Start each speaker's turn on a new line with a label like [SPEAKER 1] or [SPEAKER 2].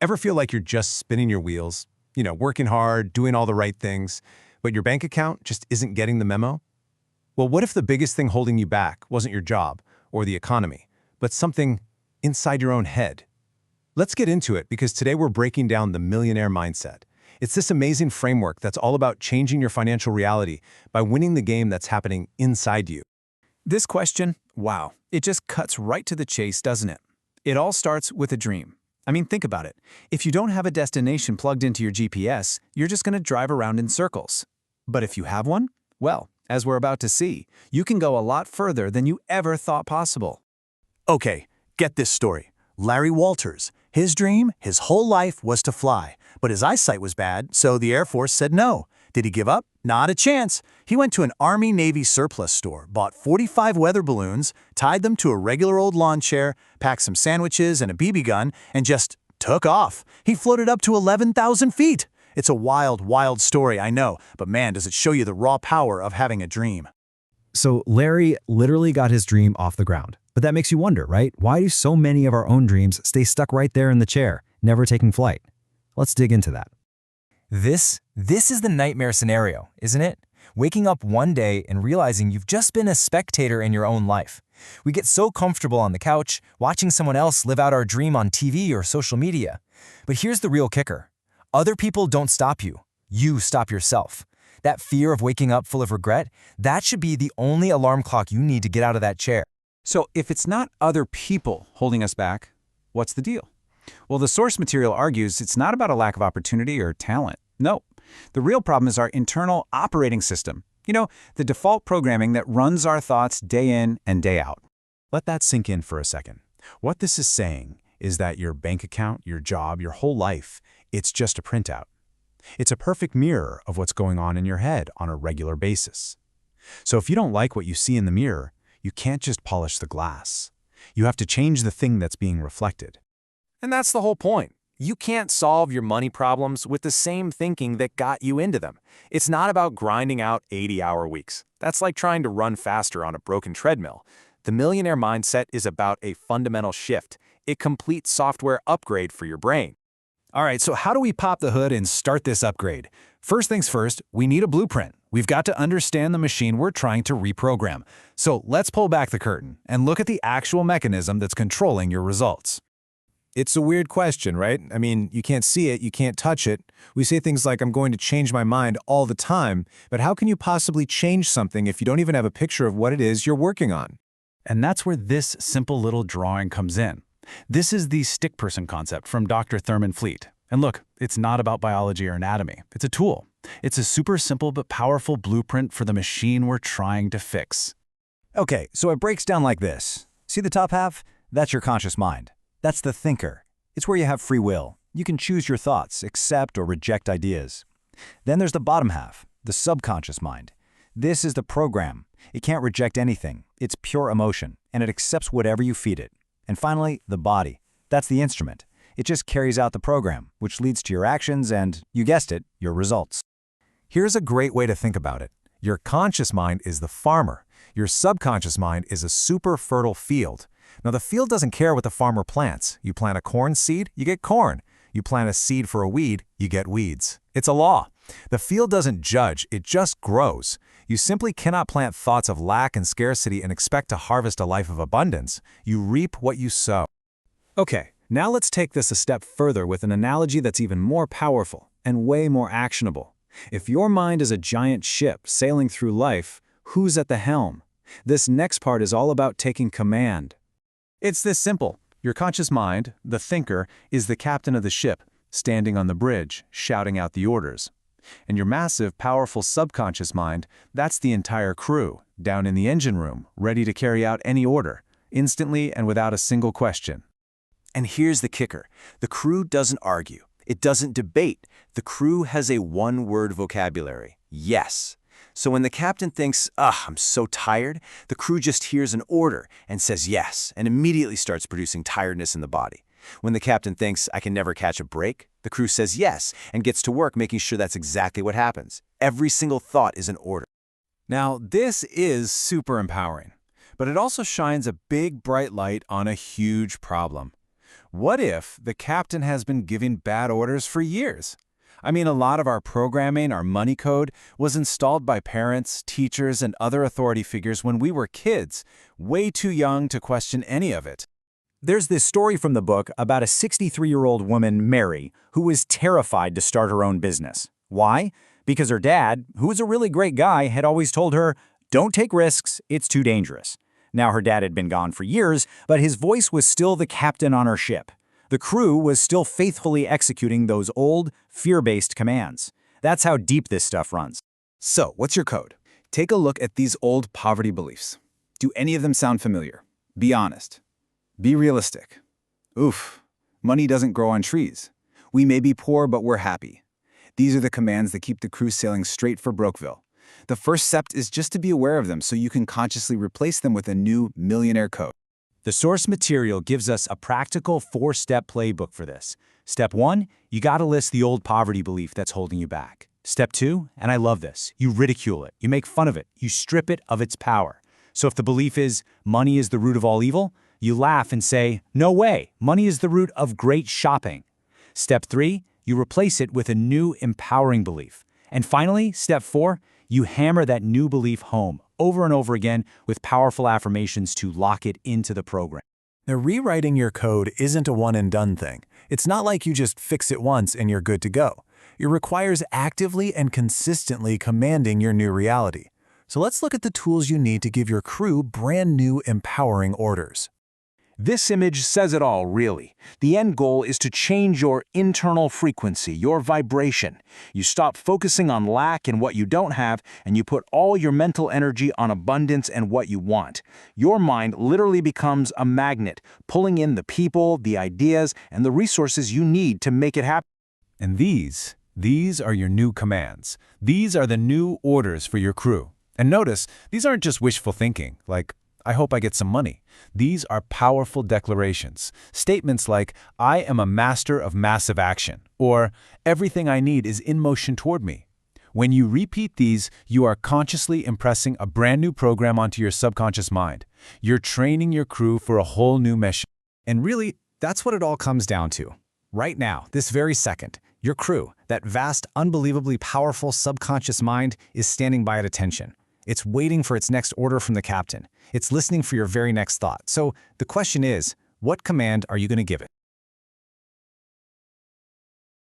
[SPEAKER 1] Ever feel like you're just spinning your wheels, working hard, doing all the right things, but your bank account just isn't getting the memo? Well, what if the biggest thing holding you back wasn't your job or the economy, but something inside your own head? Let's get into it because today we're breaking down the millionaire mindset. It's this amazing framework that's all about changing your financial reality by winning the game that's happening inside you.
[SPEAKER 2] This question, wow, it just cuts right to the chase, doesn't it? It all starts with a dream. I mean, think about it. If you don't have a destination plugged into your GPS, you're just going to drive around in circles. But if you have one, well, as we're about to see, you can go a lot further than you ever thought possible.
[SPEAKER 3] Okay, get this story. Larry Walters, his dream, his whole life was to fly, but his eyesight was bad, so the Air Force said no. Did he give up? Not a chance. He went to an Army-Navy surplus store, bought 45 weather balloons, tied them to a regular old lawn chair, packed some sandwiches and a BB gun, and just took off. He floated up to 11,000 feet. It's a wild, wild story, I know, but man, does it show you the raw power of having a dream.
[SPEAKER 4] So Larry literally got his dream off the ground. But that makes you wonder, right? Why do so many of our own dreams stay stuck right there in the chair, never taking flight? Let's dig into that.
[SPEAKER 5] This is the nightmare scenario, isn't it? Waking up one day and realizing you've just been a spectator in your own life. We get so comfortable on the couch, watching someone else live out our dream on TV or social media. But here's the real kicker. Other people don't stop you. You stop yourself. That fear of waking up full of regret, that should be the only alarm clock you need to get out of that chair.
[SPEAKER 2] So if it's not other people holding us back, what's the deal? Well, the source material argues it's not about a lack of opportunity or talent. No, the real problem is our internal operating system. The default programming that runs our thoughts day in and day out.
[SPEAKER 6] Let that sink in for a second. What this is saying is that your bank account, your job, your whole life, it's just a printout. It's a perfect mirror of what's going on in your head on a regular basis. So if you don't like what you see in the mirror, you can't just polish the glass. You have to change the thing that's being reflected.
[SPEAKER 1] And that's the whole point. You can't solve your money problems with the same thinking that got you into them. It's not about grinding out 80-hour weeks. That's like trying to run faster on a broken treadmill. The millionaire mindset is about a fundamental shift, a complete software upgrade for your brain.
[SPEAKER 2] All right, so how do we pop the hood and start this upgrade? First things first, we need a blueprint. We've got to understand the machine we're trying to reprogram. So let's pull back the curtain and look at the actual mechanism that's controlling your results.
[SPEAKER 1] It's a weird question, right? I mean, you can't see it, you can't touch it. We say things like, I'm going to change my mind all the time, but how can you possibly change something if you don't even have a picture of what it is you're working on?
[SPEAKER 2] And that's where this simple little drawing comes in. This is the stick person concept from Dr. Thurman Fleet. And look, it's not about biology or anatomy. It's a tool. It's a super simple but powerful blueprint for the machine we're trying to fix.
[SPEAKER 3] Okay, so it breaks down like this. See the top half? That's your conscious mind. That's the thinker. It's where you have free will. You can choose your thoughts, accept or reject ideas. Then there's the bottom half, the subconscious mind. This is the program. It can't reject anything. It's pure emotion, and it accepts whatever you feed it. And finally, the body. That's the instrument. It just carries out the program, which leads to your actions and, you guessed it, your results.
[SPEAKER 1] Here's a great way to think about it. Your conscious mind is the farmer. Your subconscious mind is a super fertile field. Now, the field doesn't care what the farmer plants. You plant a corn seed, you get corn. You plant a seed for a weed, you get weeds. It's a law. The field doesn't judge, it just grows. You simply cannot plant thoughts of lack and scarcity and expect to harvest a life of abundance. You reap what you sow. Okay, now let's take this a step further with an analogy that's even more powerful and way more actionable. If your mind is a giant ship sailing through life, who's at the helm? This next part is all about taking command. It's this simple. Your conscious mind, the thinker, is the captain of the ship, standing on the bridge, shouting out the orders. And your massive, powerful subconscious mind, that's the entire crew, down in the engine room, ready to carry out any order, instantly and without a single question.
[SPEAKER 3] And here's the kicker. The crew doesn't argue. It doesn't debate. The crew has a one-word vocabulary. Yes. So when the captain thinks, I'm so tired, the crew just hears an order and says yes, and immediately starts producing tiredness in the body. When the captain thinks, I can never catch a break, the crew says yes and gets to work making sure that's exactly what happens. Every single thought is an order.
[SPEAKER 1] Now, this is super empowering, but it also shines a big, bright light on a huge problem.
[SPEAKER 6] What if the captain has been giving bad orders for years? I mean, a lot of our programming, our money code, was installed by parents, teachers, and other authority figures when we were kids, way too young to question any of it.
[SPEAKER 3] There's this story from the book about a 63-year-old woman, Mary, who was terrified to start her own business. Why? Because her dad, who was a really great guy, had always told her, "Don't take risks, it's too dangerous." Now her dad had been gone for years, but his voice was still the captain on her ship. The crew was still faithfully executing those old, fear-based commands. That's how deep this stuff runs.
[SPEAKER 2] So, what's your code? Take a look at these old poverty beliefs. Do any of them sound familiar? Be honest. Be realistic. Oof, money doesn't grow on trees. We may be poor, but we're happy. These are the commands that keep the crew sailing straight for Brokeville. The first step is just to be aware of them so you can consciously replace them with a new Millionaire code.
[SPEAKER 3] The source material gives us a practical 4-step playbook for this. Step 1, you gotta list the old poverty belief that's holding you back. Step 2, and I love this, you ridicule it, you make fun of it, you strip it of its power. So if the belief is, money is the root of all evil, you laugh and say, no way, money is the root of great shopping. Step 3, you replace it with a new empowering belief. And finally, step 4, you hammer that new belief home over and over again with powerful affirmations to lock it into the program.
[SPEAKER 6] Now, rewriting your code isn't a one-and-done thing. It's not like you just fix it once and you're good to go. It requires actively and consistently commanding your new reality. So let's look at the tools you need to give your crew brand new empowering orders.
[SPEAKER 7] This image says it all, really. The end goal is to change your internal frequency, your vibration. You stop focusing on lack and what you don't have, and you put all your mental energy on abundance and what you want. Your mind literally becomes a magnet, pulling in the people, the ideas, and the resources you need to make it happen.
[SPEAKER 6] And these are your new commands. These are the new orders for your crew. And notice, these aren't just wishful thinking, like, I hope I get some money. These are powerful declarations. Statements like, I am a master of massive action, or everything I need is in motion toward me. When you repeat these, you are consciously impressing a brand new program onto your subconscious mind. You're training your crew for a whole new mission.
[SPEAKER 2] And really, that's what it all comes down to. Right now, this very second, your crew, that vast, unbelievably powerful subconscious mind, is standing by at attention. It's waiting for its next order from the captain. It's listening for your very next thought. So the question is, what command are you going to give it?